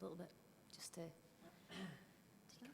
a little bit, just to take away the shade.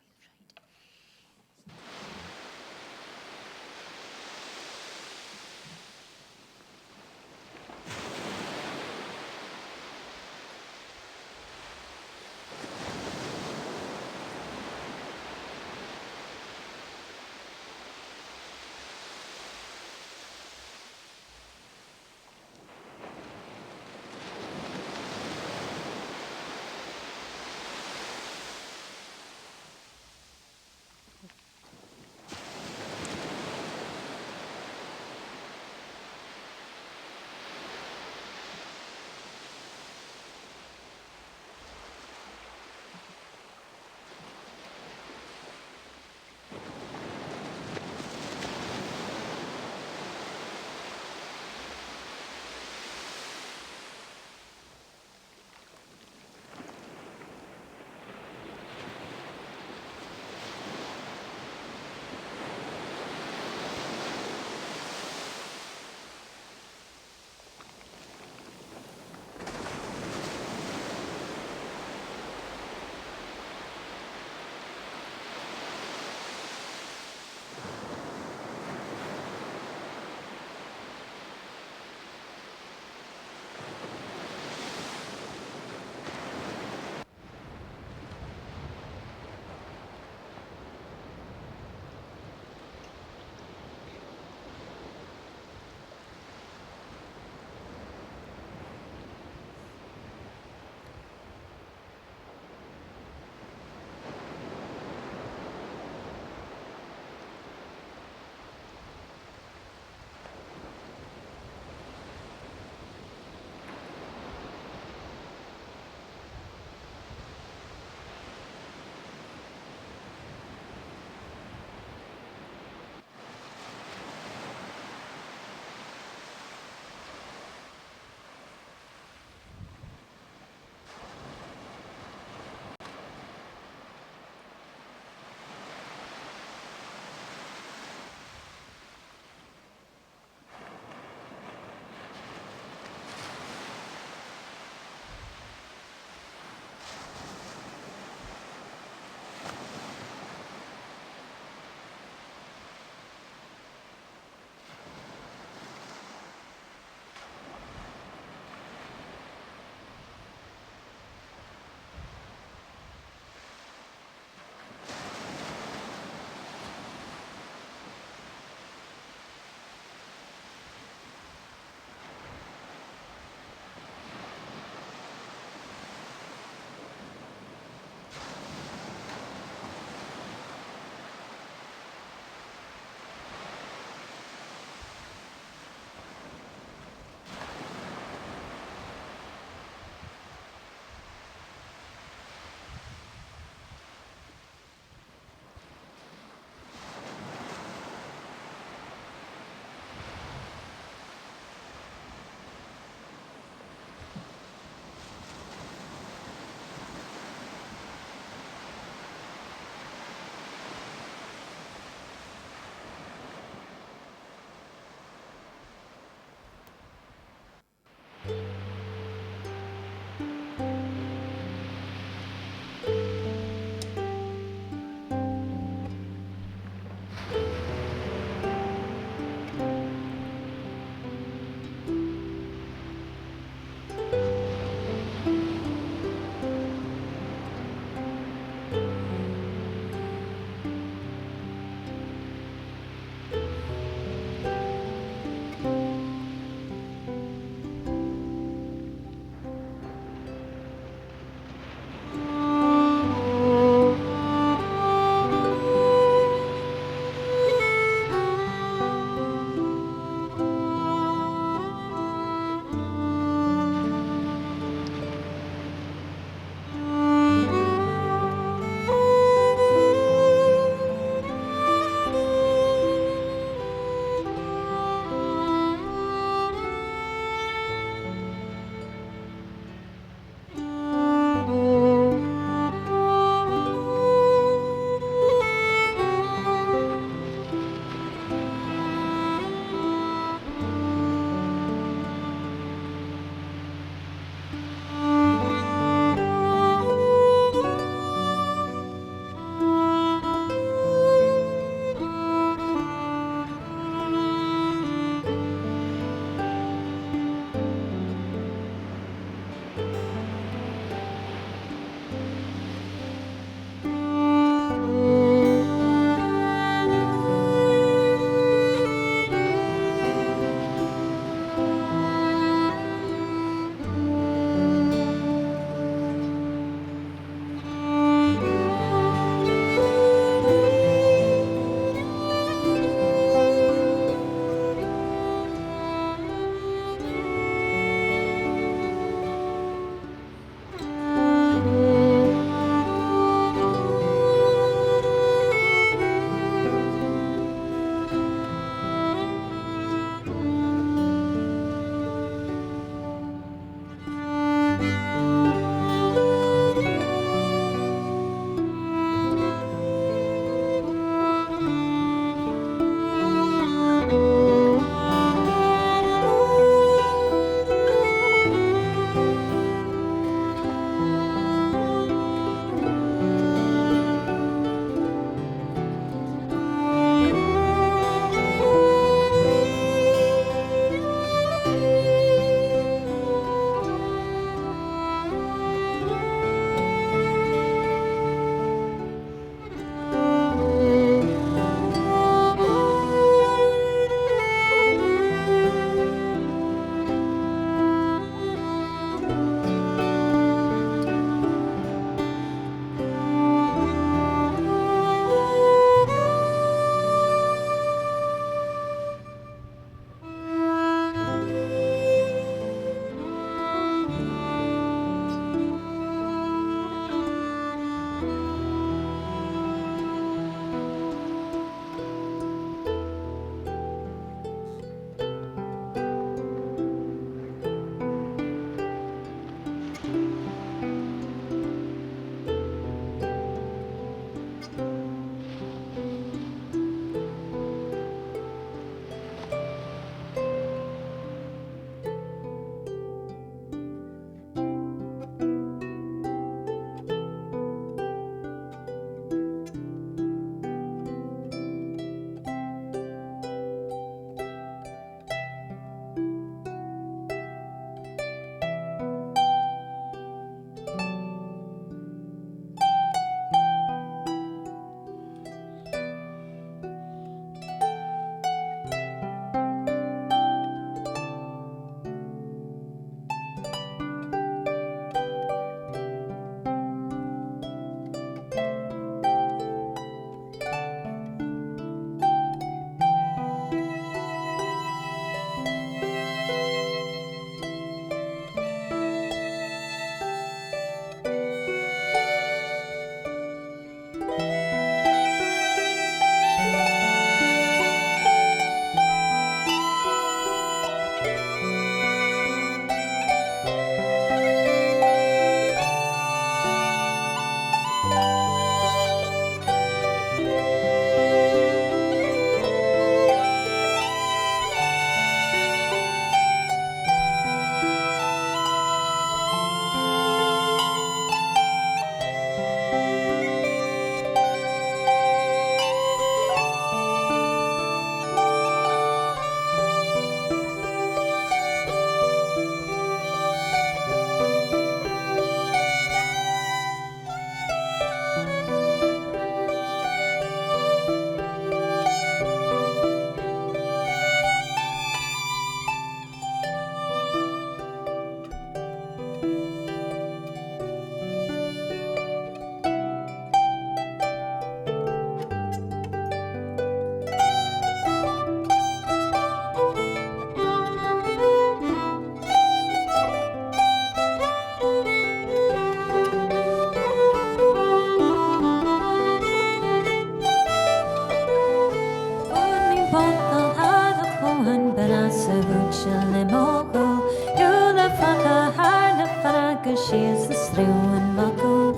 Aga sias the strewn Malco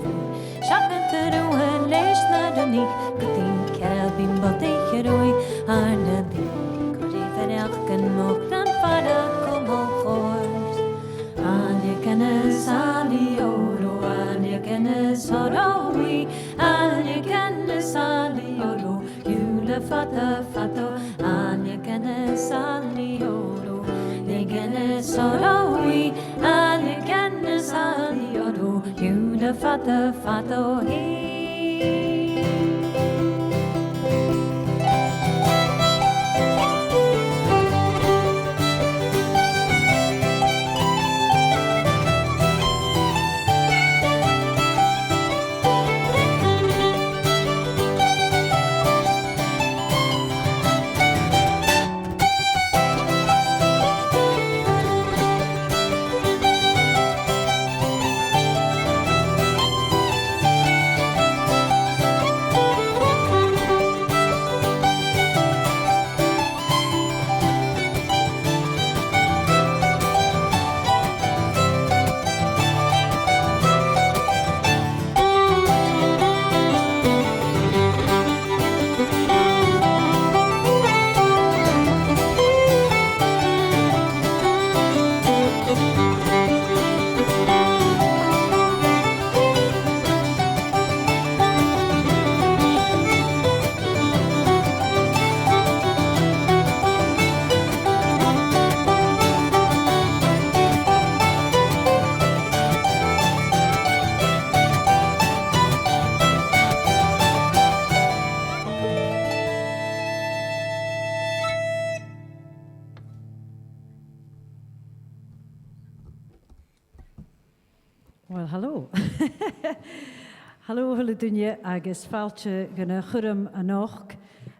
Shakataru leis Nadani Kutin Carabin Baldecheroi Arna Bin Kuri Verelkan Moktan Fada Komokors Anya Gana Sali Oro Anya Gana Sorowi Anya Gana Sali Oro Yula Fata Fato Anya Gana Sali Oro Gana Sorowi Anya Gana Sali Oro Yula Fata Fato Well, hello. Hello, Bliadhna agus Fáilte gonna chuireadh an nach.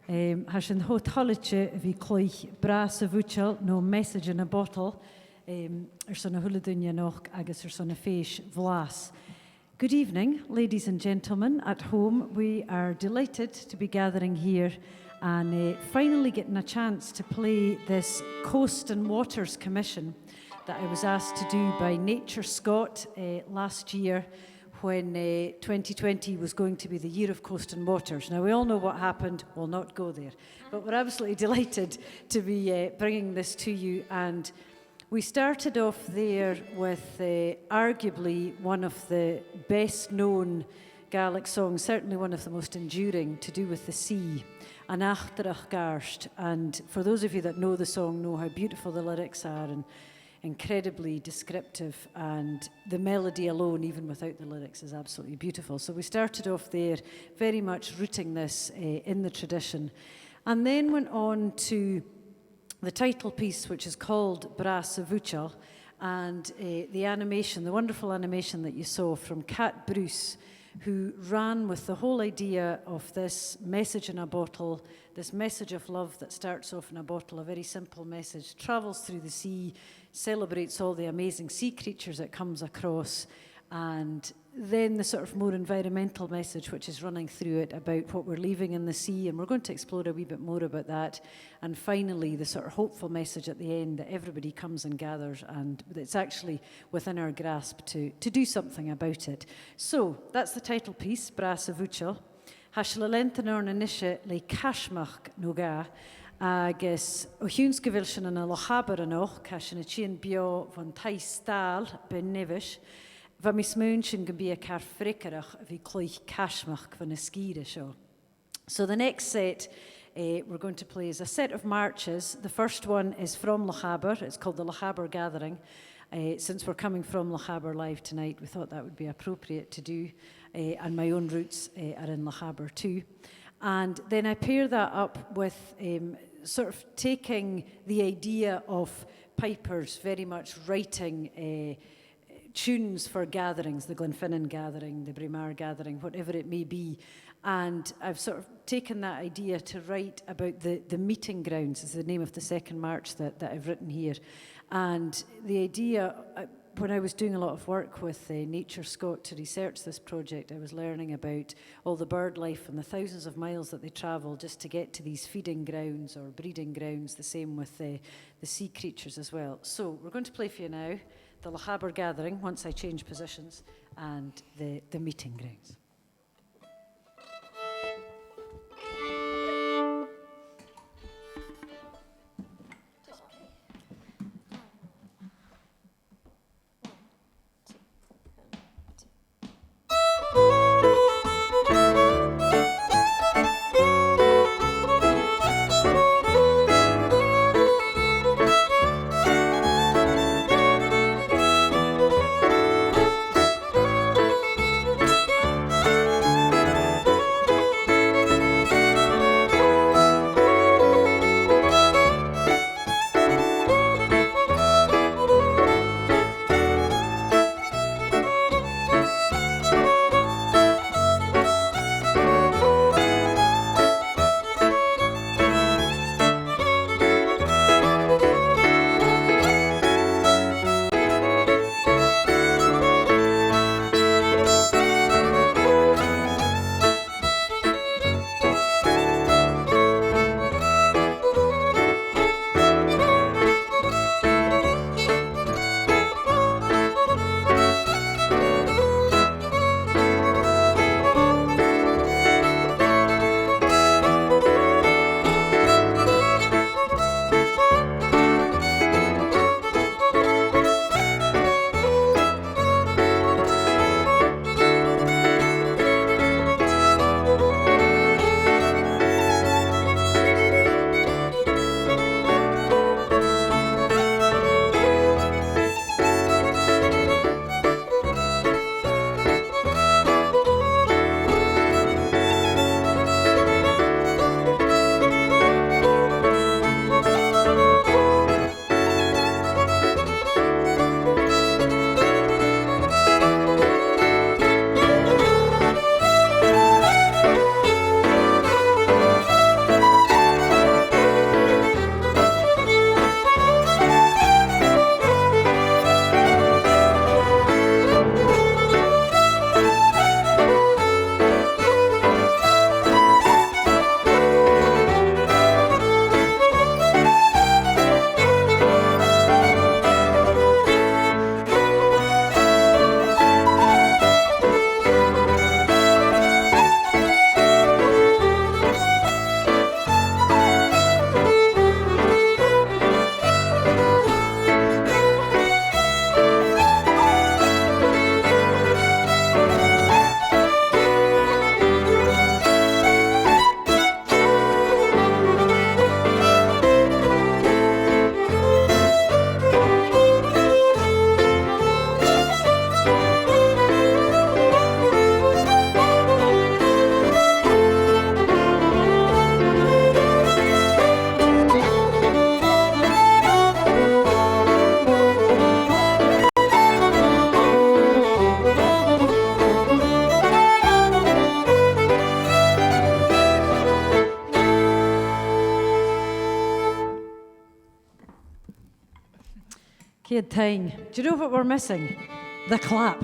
Has an hótálaite bhí cloich Brath a Bhuideal no message in a bottle son a Bliadhna nach agus son a féis Blas. Good evening, ladies and gentlemen at home. We are delighted to be gathering here and finally getting a chance to play this Coast and Waters Commission that I was asked to do by Nature Scott last year when 2020 was going to be the year of coast and waters. Now, we all know what happened. We'll not go there. But we're absolutely delighted to be bringing this to you. And we started off there with arguably one of the best-known Gaelic songs, certainly one of the most enduring, to do with the sea, An Achtarach Garst. And for those of you that know the song, know how beautiful the lyrics are and incredibly descriptive, and the melody alone, even without the lyrics, is absolutely beautiful. So we started off there, very much rooting this in the tradition, and then went on to the title piece, which is called Brath a Bhuideal, and the animation, the wonderful animation that you saw from Cat Bruce, who ran with the whole idea of this message in a bottle, this message of love that starts off in a bottle, a very simple message, travels through the sea, celebrates all the amazing sea creatures it comes across, and then the sort of more environmental message which is running through it about what we're leaving in the sea, and we're going to explore a wee bit more about that. And finally, the sort of hopeful message at the end that everybody comes and gathers, and it's actually within our grasp to do something about it. So that's the title piece, Brath a Bhuideal. h-Alba le Buidheann Nàdair, agus Uisgeachan an a lochabar an och, cash na chian bio van thaisbeanadh ben nevis, va mis moon sin can be a car frickerach vi cloich cashmach van a skire show. So the next set we're going to play is a set of marches. The first one is from Lochaber. It's called the Lochaber Gathering. Since we're coming from Lochaber live tonight, we thought that would be appropriate to do, and my own roots are in Lochaber too. And then I pair that up with sort of taking the idea of pipers very much writing tunes for gatherings, the Glenfinnan gathering, the Braemar gathering, whatever it may be. And I've sort of taken that idea to write about the meeting grounds, is the name of the second march that I've written here. And the idea, when I was doing a lot of work with Nature Scott to research this project, I was learning about all the bird life and the thousands of miles that they travel just to get to these feeding grounds or breeding grounds, the same with the sea creatures as well. So we're going to play for you now the Lachaber gathering, once I change positions, and the meeting grounds. Ciad Tyne. Do you know what we're missing? The clap.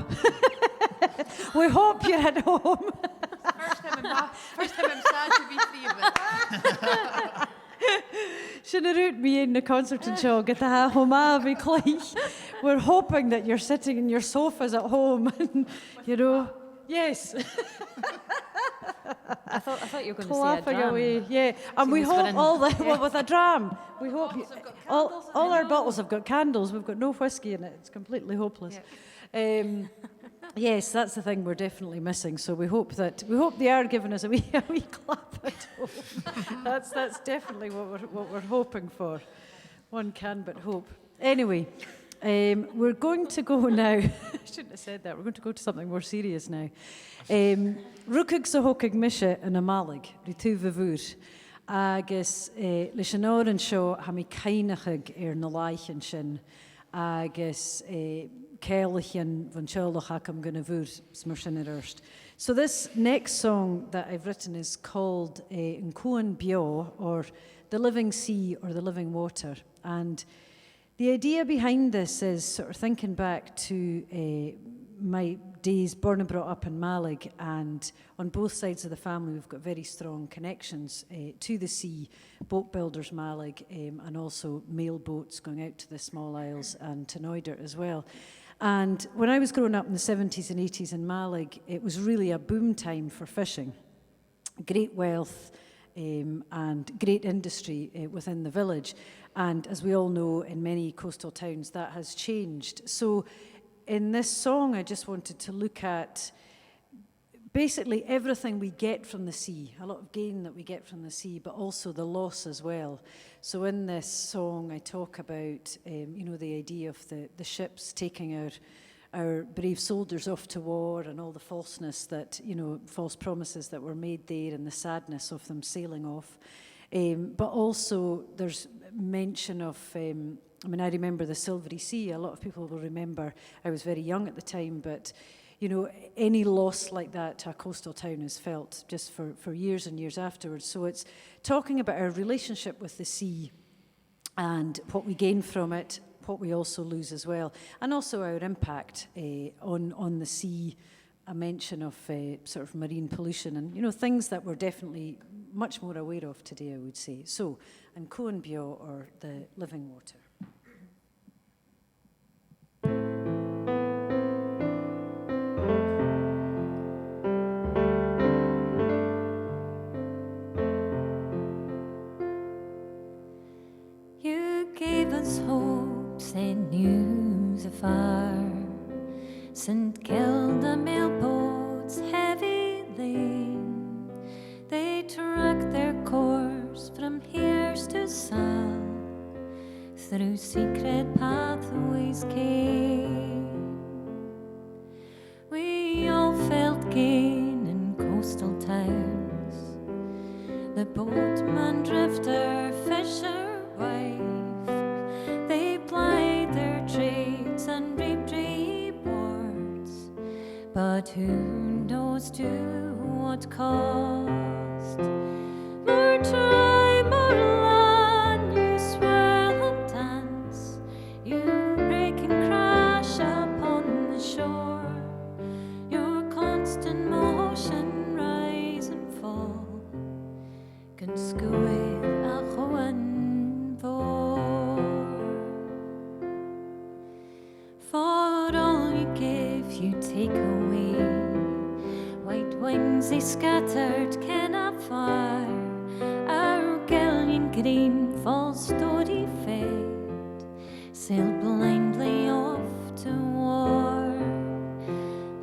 We hope you're at home. First time I'm sad to be three of it. Sinna root me in the concert and show, get the home of We're hoping that you're sitting in your sofas at home and, you know, yes. I thought you were going Clapping to say a drum. away, yeah. And we hope all the, well, with a drum, we hope you, all our bottles have got candles, we've got no whiskey in it, it's completely hopeless. Yeah. Yes, that's the thing we're definitely missing. So we hope they are giving us a wee clap at home. That's definitely what we're hoping for. One can but hope. Anyway, we're going to go now. I shouldn't have said that. We're going to go to something more serious now. Rúcig sa hócig mise yn amalig, rítú vavúr, agus leis an áran seo ha mi cainachig na laichan sin, agus Ceilachan van Fhaoilleach am gonna vúr smar sin erst. So this next song that I've written is called Yn Cuan Bio, or The Living Sea or The Living Water. And the idea behind this is sort of thinking back to my days born and brought up in Malig, and on both sides of the family we've got very strong connections to the sea, boat builders Malig, and also mail boats going out to the small isles and to Nàdair as well. And when I was growing up in the 70s and 80s in Malig, it was really a boom time for fishing. Great wealth and great industry within the village. And as we all know, in many coastal towns, that has changed. So in this song, I just wanted to look at basically everything we get from the sea, a lot of gain that we get from the sea, but also the loss as well. So in this song, I talk about, the idea of the ships taking our brave soldiers off to war and all the falseness that, false promises that were made there and the sadness of them sailing off. But also there's mention of, I remember the Silvery Sea. A lot of people will remember, I was very young at the time, but any loss like that to a coastal town is felt just for years and years afterwards. So it's talking about our relationship with the sea and what we gain from it, what we also lose as well, and also our impact on the sea, a mention of sort of marine pollution and, things that we're definitely much more aware of today, I would say. So, and Coan Bio, or the living water. You gave us hopes and news afar, St. Kilda mailboats heavy laden, they track their course from Hears to Sal, through secret pathways came. We all felt gain in coastal towns, the boatman, drifter, fisher, wife, they plied their trades and reaped rewards, but who knows to what cost? More try, more land, you swirl and dance, you break and crash upon the shore, your constant motion rise and fall, can scuid a chuan vor. For all you give, you take away, white wings they scattered cannot fire, our galleon green false story fade, sail blindly off to war.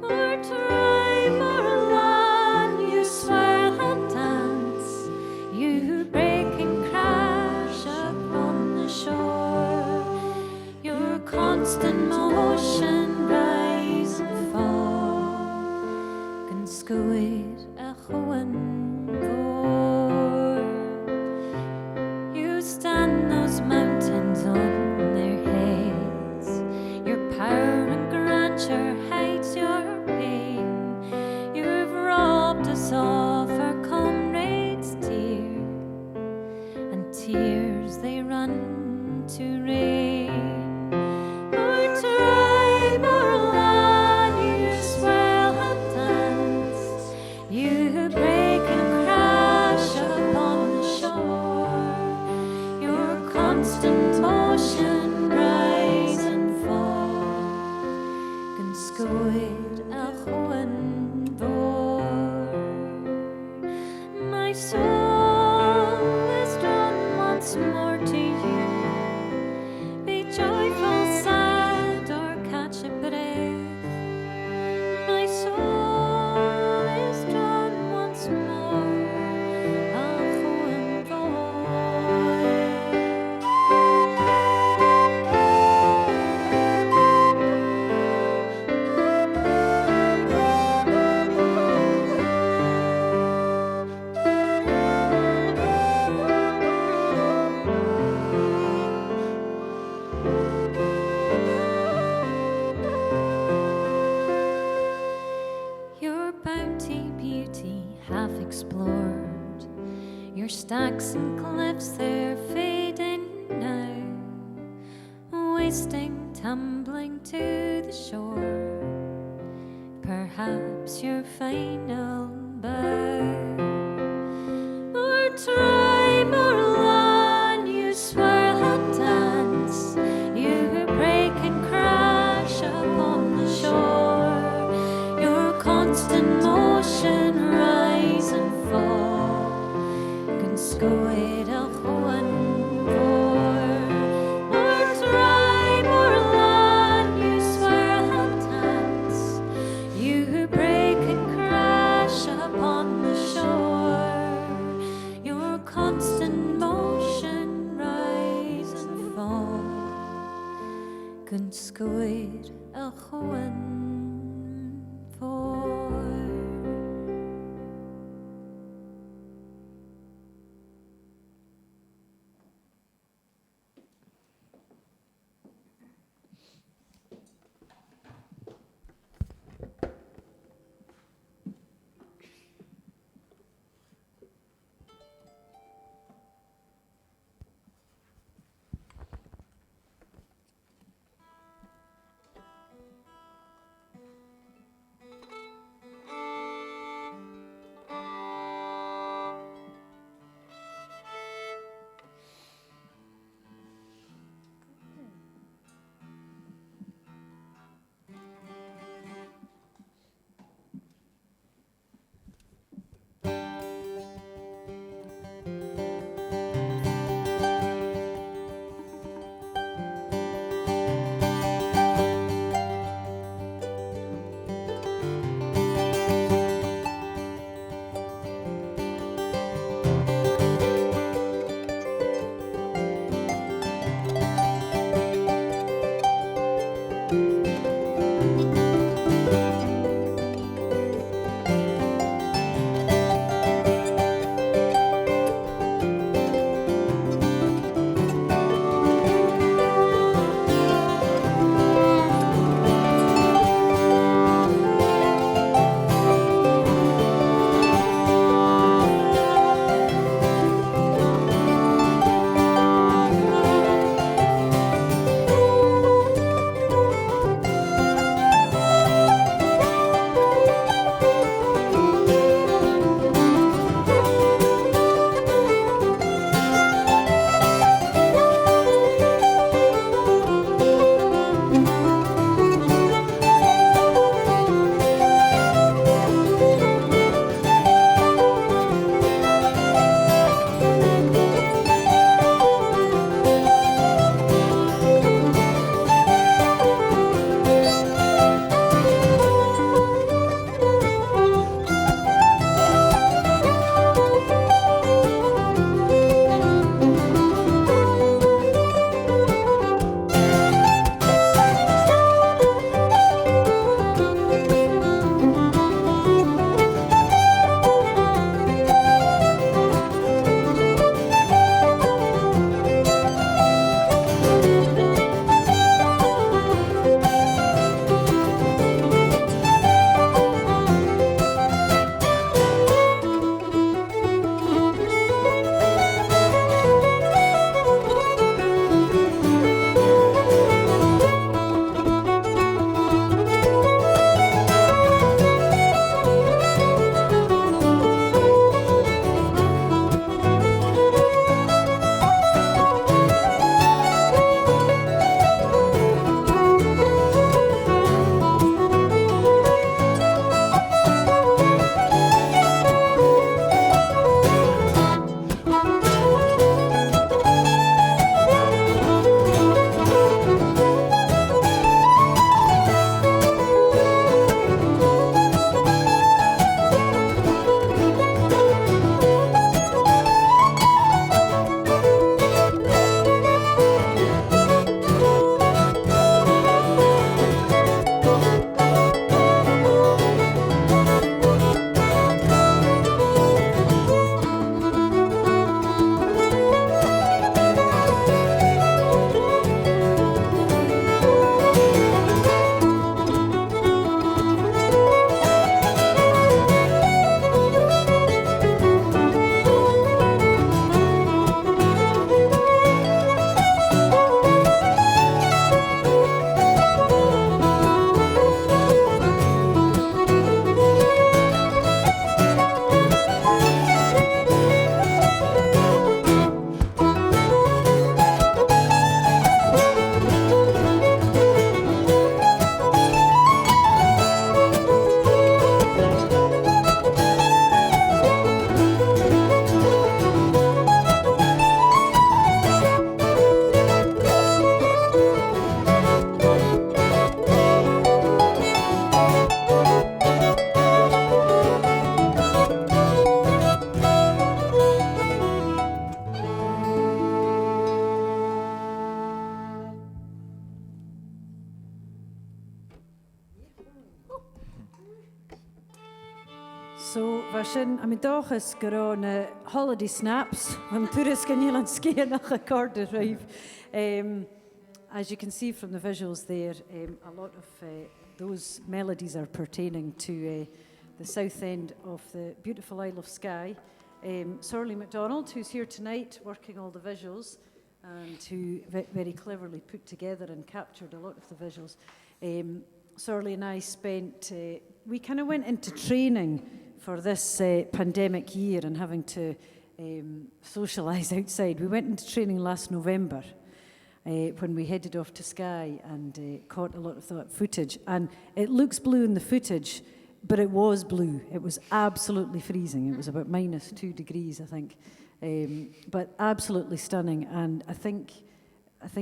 More try, more land, you swirl and dance, you break and crash upon the shore, your constant motion rise and fall, can scuid a chuan vor. You stand those mountains on their heads, your power and grandeur hides your pain, you've robbed us of our comrades dear, and tears they run to rain. More try, more land, you swirl and dance, you break and crash upon the shore, your constant motion rise and fall, can scuid a chuan vor. My soul is drawn once more to you, be joyful, sad, or catch a breath. My soul is drawn once more, a chuan vor. Your bounty, beauty, half explored, your stacks and cliffs, they're fading now, wasting, tumbling to the shore. perhaps your final bow. Or try more land, you swear had dance, you break and crash upon the shore, your constant motion rise and fall, can scoid a one for. Or try more land, you swear had dance, you break and crash upon the shore, your constant motion rise and fall, can scoid a one for. So, fashion, I mean, dochas garona holiday snaps. I'm tourist ganyilan skiing nach a corda drive. As you can see from the visuals there, a lot of those melodies are pertaining to the south end of the beautiful Isle of Skye. Somhairle MacDonald, who's here tonight working all the visuals and who very cleverly put together and captured a lot of the visuals. Somhairle and I spent, we kind of went into training for this pandemic year and having to socialise outside. We went into training last November when we headed off to Skye and caught a lot of that footage. And it looks blue in the footage, but it was blue. It was absolutely freezing. It was about -2 degrees, I think. But absolutely stunning. And I think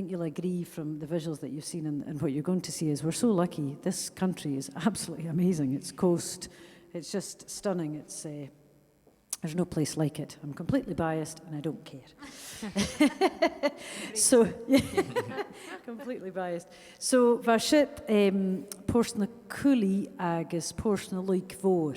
you'll agree from the visuals that you've seen and what you're going to see is we're so lucky. This country is absolutely amazing. Its coast, it's just stunning. It's there's no place like it. I'm completely biased and I don't care. So, yeah, completely biased. So, Vashit, Portion Cooley agus Portion Luik Vor.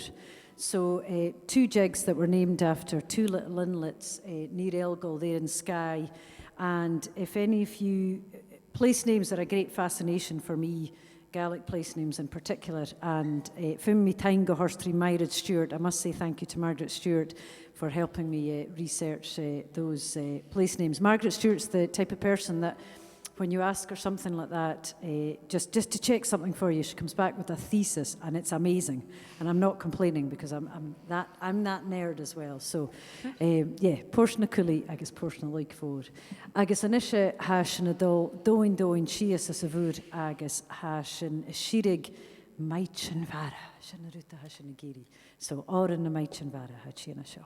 So, 2 jigs that were named after 2 little inlets near Elgol there in Skye. And if any of you, place names are a great fascination for me, Gaelic place names in particular, and from me time go horse through Margaret Stewart. I must say thank you to Margaret Stewart for helping me research those place names. Margaret Stewart's the type of person that when you ask her something like that, just to check something for you, she comes back with a thesis, and it's amazing. And I'm not complaining because I'm that nerd as well. So, yeah, Portion Cooley, agus Portion Luik Vor. Agus anisha hashin adol doin shias as a vur agus hashin shirig maichin vara. Shanaruta hashin giri. So, orin na maichin vara hachina show.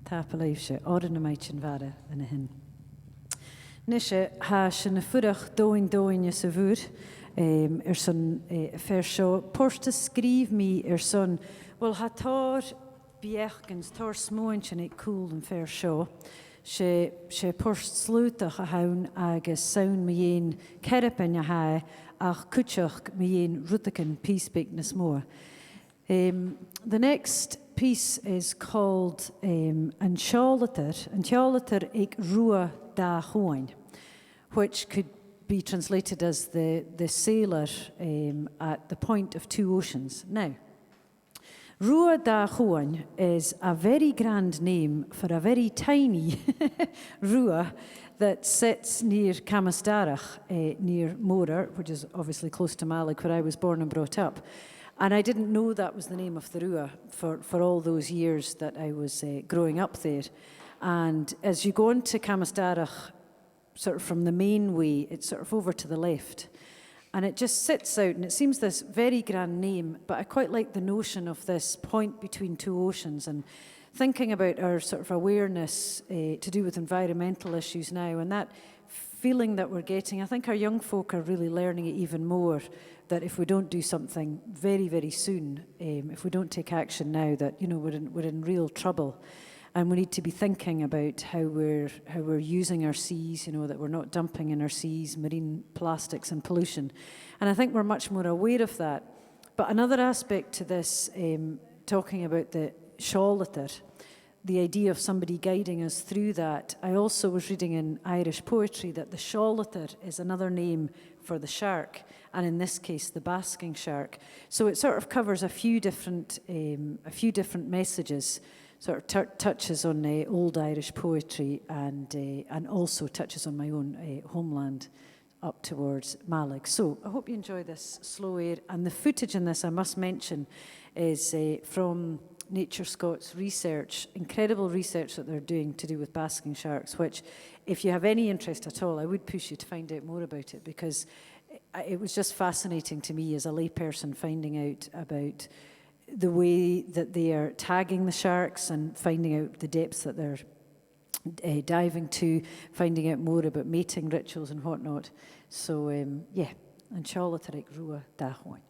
Tap a leif se, oran na maitsin vada yn y hyn. Nishe ha sin na fudach dóin sa fwr, son fer seo, porsta skrif mi son, wel ha tar biechgens, tar smoin sin e cool yn fer seo, se porst slútach a haun agus saun mi ein kerpen a hae, ach kutchach mi ein rutaken peacebeak na smór. The next piece is called An Teolatar ag Rua da Huain, which could be translated as the sailor at the point of two oceans. Now, Rua da Huain is a very grand name for a very tiny Rua that sits near Camastarach, near Morar, which is obviously close to Malig, where I was born and brought up. And I didn't know that was the name of the Rua for all those years that I was growing up there. And as you go into Camastarach, sort of from the main way, it's sort of over to the left. And it just sits out, and it seems this very grand name, but I quite like the notion of this point between two oceans and thinking about our sort of awareness to do with environmental issues now, and that feeling that we're getting. I think our young folk are really learning it even more, that if we don't do something very, very soon, if we don't take action now, that, you know, we're in real trouble. And we need to be thinking about how we're using our seas, you know, that we're not dumping in our seas, marine plastics and pollution. And I think we're much more aware of that. But another aspect to this, talking about the seolatar, the idea of somebody guiding us through that, I also was reading in Irish poetry that the seolatar is another name for the shark, and in this case, the basking shark. So it sort of covers a few different messages, sort of touches on old Irish poetry and also touches on my own homeland up towards Malig. So I hope you enjoy this slow air. And the footage in this, I must mention, is from Nature Scots research, incredible research that they're doing to do with basking sharks, which, if you have any interest at all, I would push you to find out more about it, because it was just fascinating to me as a layperson finding out about the way that they are tagging the sharks and finding out the depths that they're diving to, finding out more about mating rituals and whatnot. So, yeah, and Seolatar ag Rua da Huain.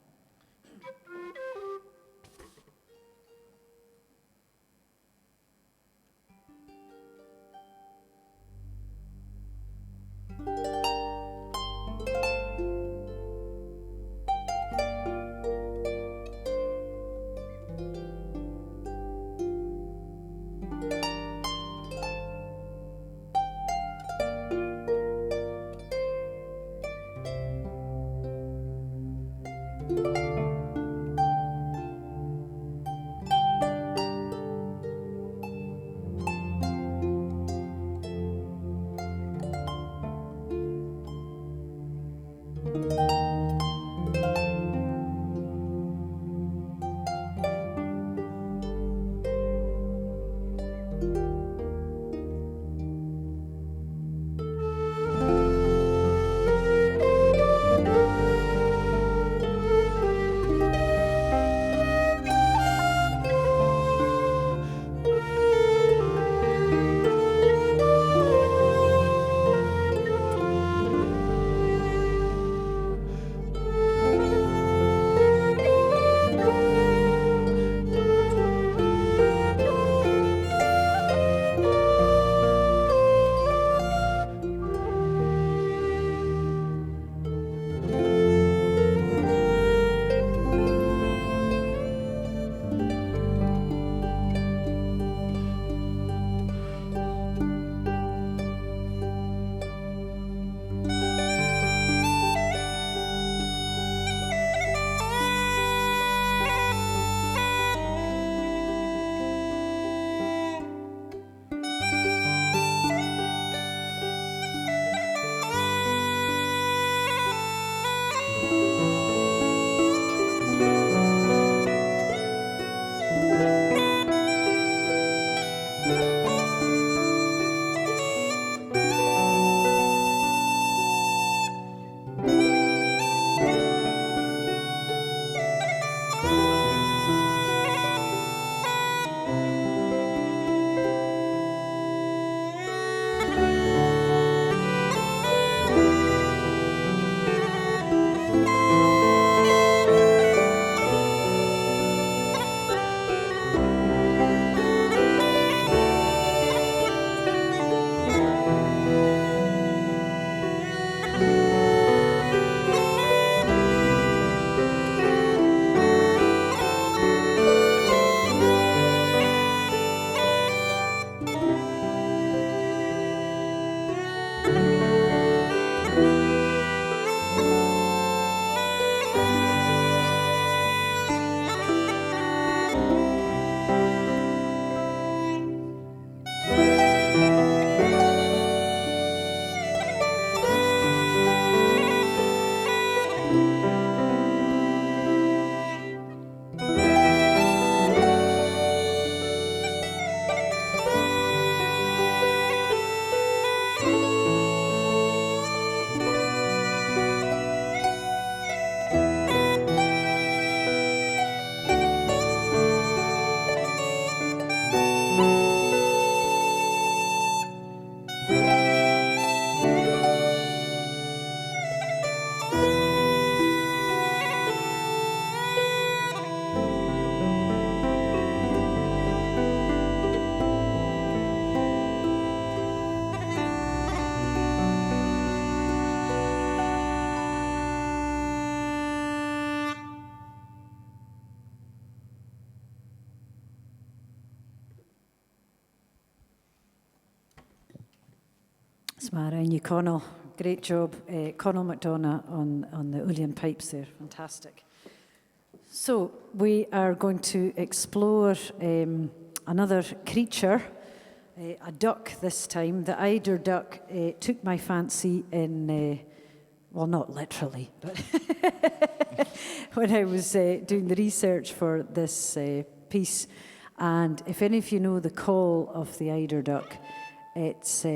And you, Conal. Great job, Conal McDonagh on the Uilleann pipes there. Fantastic. So we are going to explore another creature, a duck this time. The eider duck took my fancy in, well, not literally, but when I was doing the research for this piece. And if any of you know the call of the eider duck, it's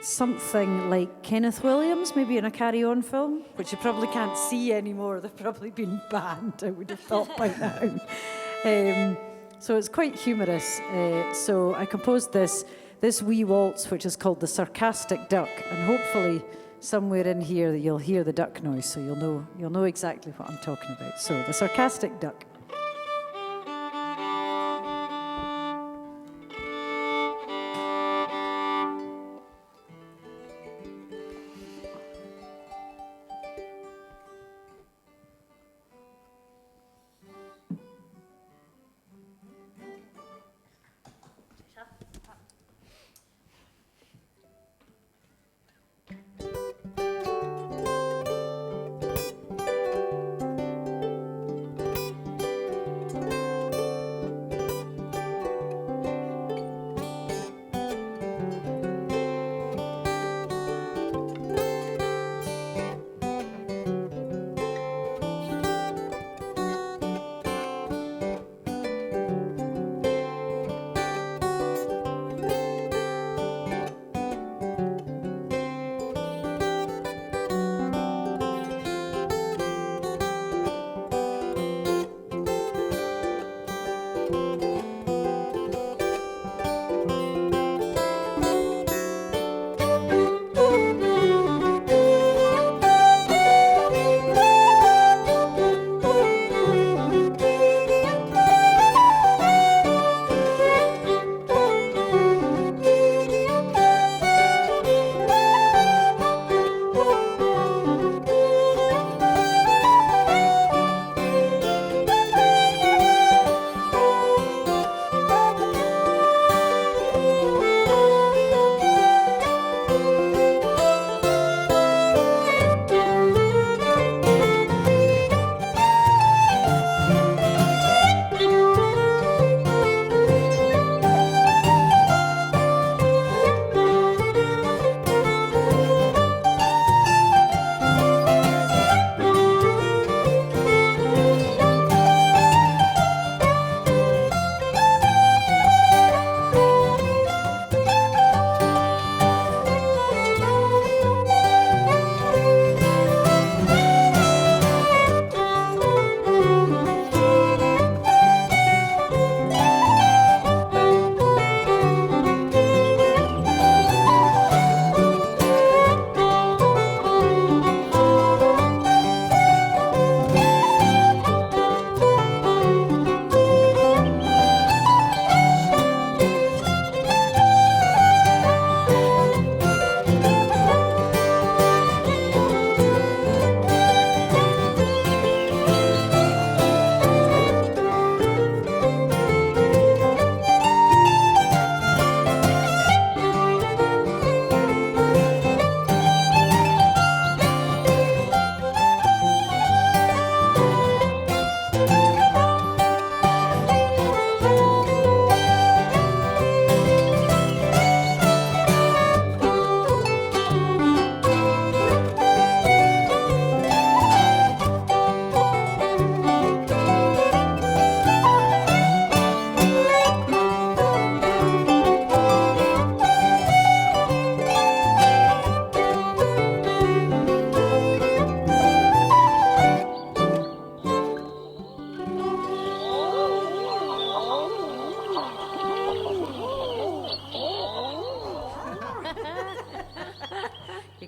something like Kenneth Williams, maybe in a Carry On film, which you probably can't see anymore. They've probably been banned, I would have thought by now. So it's quite humorous. So I composed this wee waltz, which is called the Sarcastic Duck, and hopefully somewhere in here you'll hear the duck noise, so you'll know exactly what I'm talking about. So the Sarcastic Duck.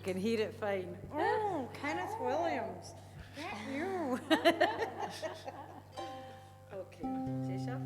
can hear it fine. Oh, Kenneth Williams. You. Okay, Tisha.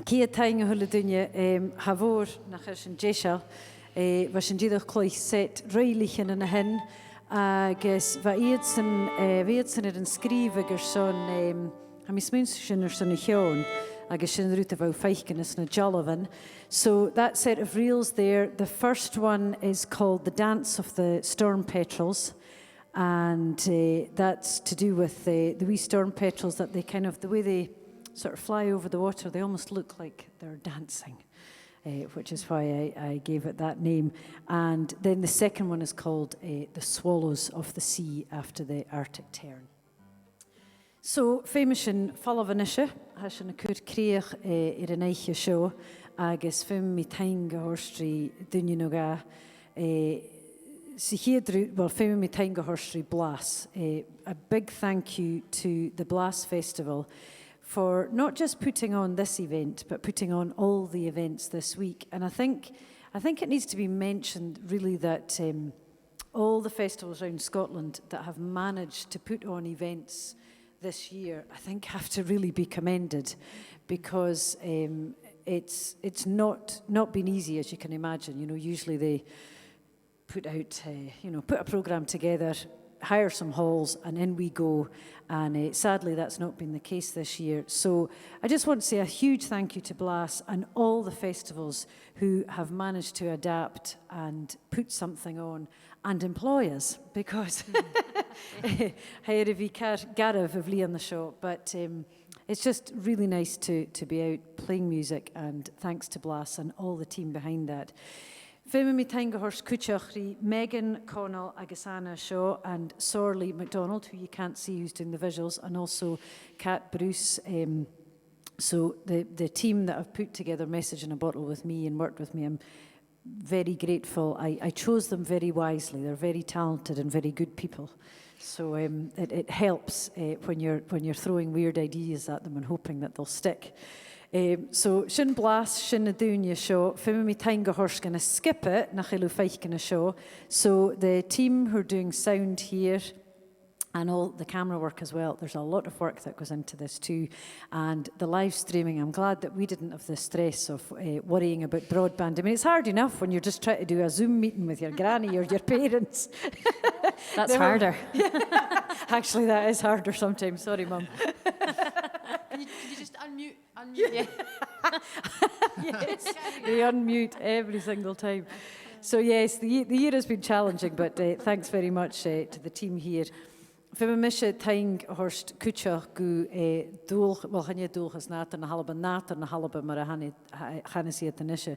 Ciad taing a hula duine havor nach yn jesel, was yn ddiddoch cloich set reilichen yn y hyn, agus va iad sy'n yn sgrif ag son, ha mi smwns sy'n y chion, agus sy'n rwt af feichen is na jolovan. So that set of reels there, the first one is called The Dance of the Storm Petrels, and that's to do with the wee storm petrels that they kind of, the way they sort of fly over the water, they almost look like they're dancing, which is why I gave it that name. And then the second one is called The Swallows of the Sea, after the Arctic tern. So, famous in Fhaoilleach, has yn y cwr creach i'r yn eichio sio, agus fym mi taing a horstri dynnu no ga, well, fym mi taing a horstri Blas. A big thank you to the Blas Festival for not just putting on this event, but putting on all the events this week. And I think it needs to be mentioned, really, that all the festivals around Scotland that have managed to put on events this year, I think, have to really be commended, because it's not been easy, as you can imagine. You know, usually they put out, put a programme together, hire some halls, and in we go. And sadly, that's not been the case this year. So I just want to say a huge thank you to Blas and all the festivals who have managed to adapt and put something on and employ us, because here if you Gareth of Bliadhna Cladaichean, but it's just really nice to be out playing music, and thanks to Blas and all the team behind that. Fema mi tainga hors cuireadh Megan, Conal, agus Anna Shaw, and Somhairle MacDonald, who you can't see, who's doing the visuals, and also Kat Bruce. So the team that have put together Message in a Bottle with me and worked with me, I'm very grateful. I chose them very wisely. They're very talented and very good people. So it helps when you're throwing weird ideas at them and hoping that they'll stick. So sin Blas, sin na dúine seo, fima mi tainga hors gonna skip it, nach ilu feichgana seo. So the team who are doing sound here, and all the camera work as well, there's a lot of work that goes into this too. And the live streaming, I'm glad that we didn't have the stress of worrying about broadband. I mean, it's hard enough when you're just trying to do a Zoom meeting with your granny or your parents. That's harder. Actually, that is harder sometimes. Sorry, Mum. Can you just unmute? Yeah. Yes, they unmute every single time. So yes, the year has been challenging, but thanks very much to the team here. Fy mi misio taing horst cwtioch gw dŵl, wel hynny dŵlchas Nàdair na Nàdair mar a chanesi at the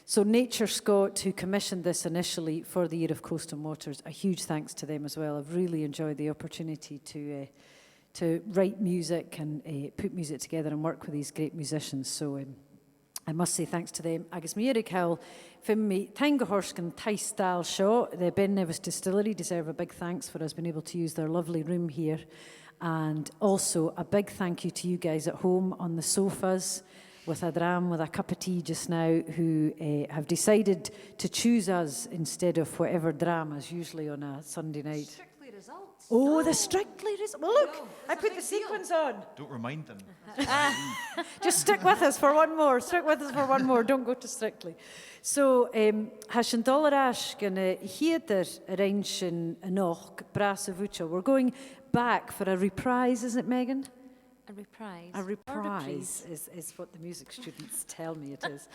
So Nature Scott, who commissioned this initially for the Year of Coastal Waters, a huge thanks to them as well. I've really enjoyed the opportunity to write music and put music together and work with these great musicians. So I must say thanks to them. Agus mi erig hawl, fim mi tainga horsgan thaisbeanadh seo, the Ben Nevis Distillery deserve a big thanks for us being able to use their lovely room here. And also a big thank you to you guys at home on the sofas with a dram, with a cup of tea just now, who have decided to choose us instead of whatever dramas usually on a Sunday night. Strictly results. Oh, the Strictly results. Well, look, No, I put the sequins on. Don't remind them. Just stick with us for one more. Stick with us for one more. Don't go to Strictly. So, has yn dollar ash gonna hieder arrange yn och Brath of Bhuideal. We're going back for a reprise, isn't it, Megan? A reprise. A reprise is what the music students tell me it is.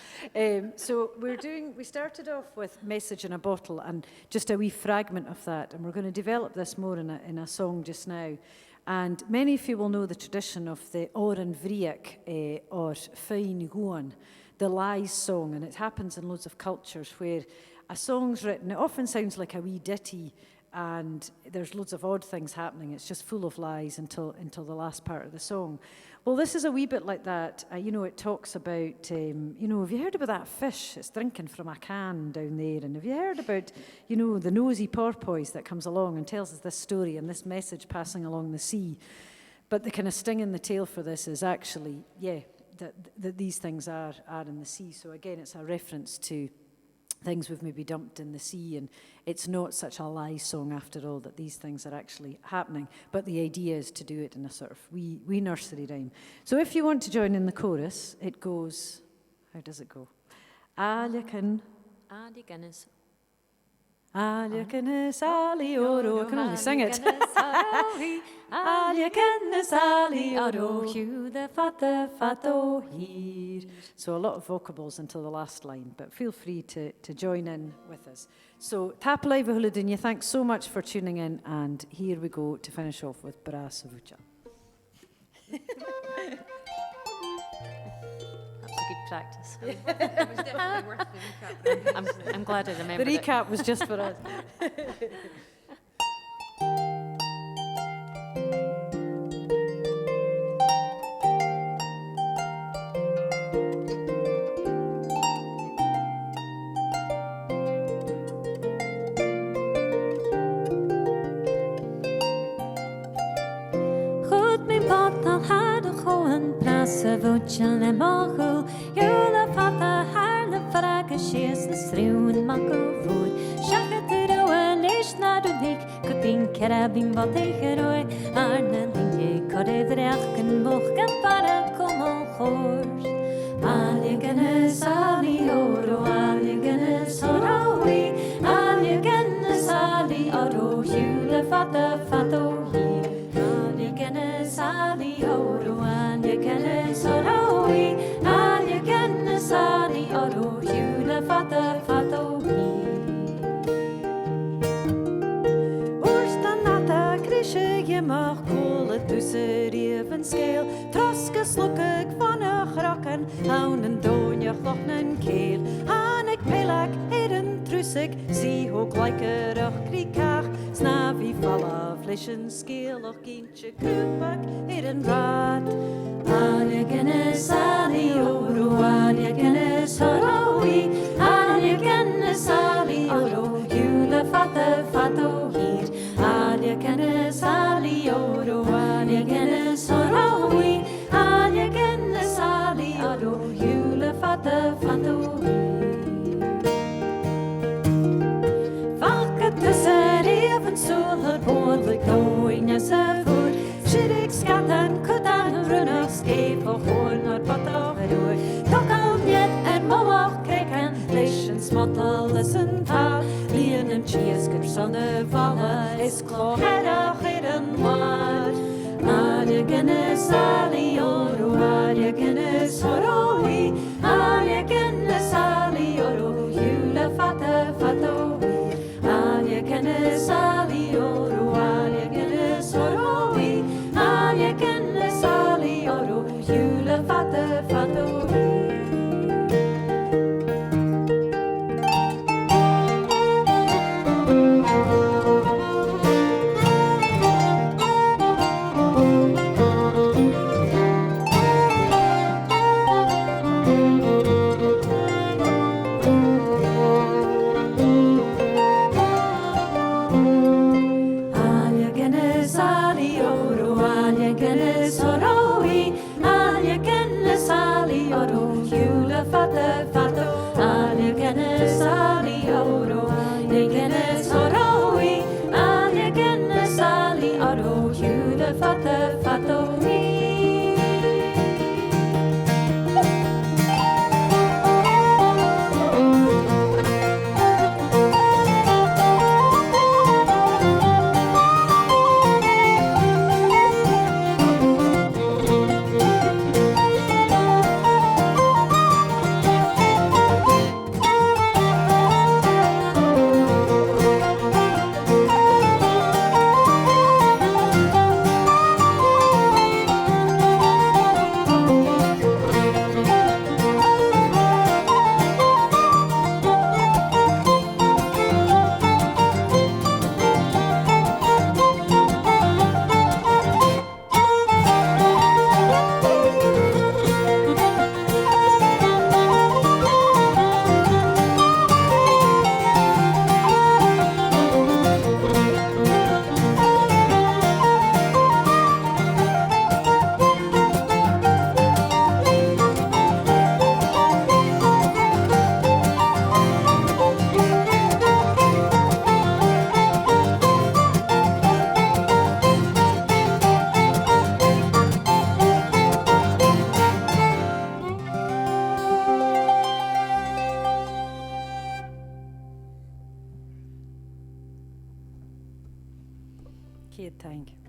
So we started off with Message in a Bottle and just a wee fragment of that, and we're going to develop this more in a song just now. And many of you will know the tradition of the Oran Vriak or Fhaoilleach, the lies song, and it happens in loads of cultures where a song's written, it often sounds like a wee ditty, and there's loads of odd things happening. It's just full of lies until the last part of the song. Well, this is a wee bit like that. It talks about, have you heard about that fish? It's drinking from a can down there. And have you heard about, the nosy porpoise that comes along and tells us this story and this message passing along the sea? But the kind of sting in the tail for this is actually, that these things are in the sea. So again, it's a reference to things we've maybe dumped in the sea, and it's not such a lie song after all, that these things are actually happening, but the idea is to do it in a sort of wee nursery rhyme. So if you want to join in the chorus, it goes, how does it go? Aliacan, Guinness. Aliacanis, Ali Oro. I can only sing it. Aliacanis, Ali Oro. Hugh the fato here. So a lot of vocables until the last line, but feel free to join in with us. So, Tapalai Bhuideal, thanks so much for tuning in, and here we go to finish off with Brath. That's a good practice. It was definitely worth the recap. I'm glad I The remembered it. recap was just for us. Bhuideal le Buidheann Nàdair fata harle fraga shees na sriún macu food. Shaka to leis na rudik, cutting carabin botegeroi, arna linje corredreachken bochken para como horse. Aliacanis ali oro, aliacanis orowi, aliacanis ali oro, hule fata fato hi. Aliacanis ali oro, aliacanis orowi, aliacanis ali oro, hule fata fato hi. Mag koele tussen even scale. Troskas look ik van een grakken. Aan een doonje gloch een keel. Aan ik pelak heden trusik. Zie hoe gelijkerig kriekag. Snavi valla flischen skeel. Och kindje kupak heden raad. Aliacanis ali oro. Aliacanis horoi. Aliacanis ali oro. Jule fatte fatto hier. Aliacanis ali oro, aliacanis orowi, aliacanis ali oro, hule fatte fatoi. Valke tussen even soel het boordelijk nooit naar zijn voet. Schirik skatten, kutan, runnig, scheef, och hoorn, naar patag, roer. Toch al niet en moach kreken, leischen, smottel, lessen, taal. Lien en cheers, sonne vallen, is kloherach in een waard. Aliacanis ali oro, aliacanis oroi, aliacanis ali oro, hule fatte fatoi. Aliacanis ali oro, aliacanis oroi, aliacanis ali oro, hule fatte fatoi. Good thing.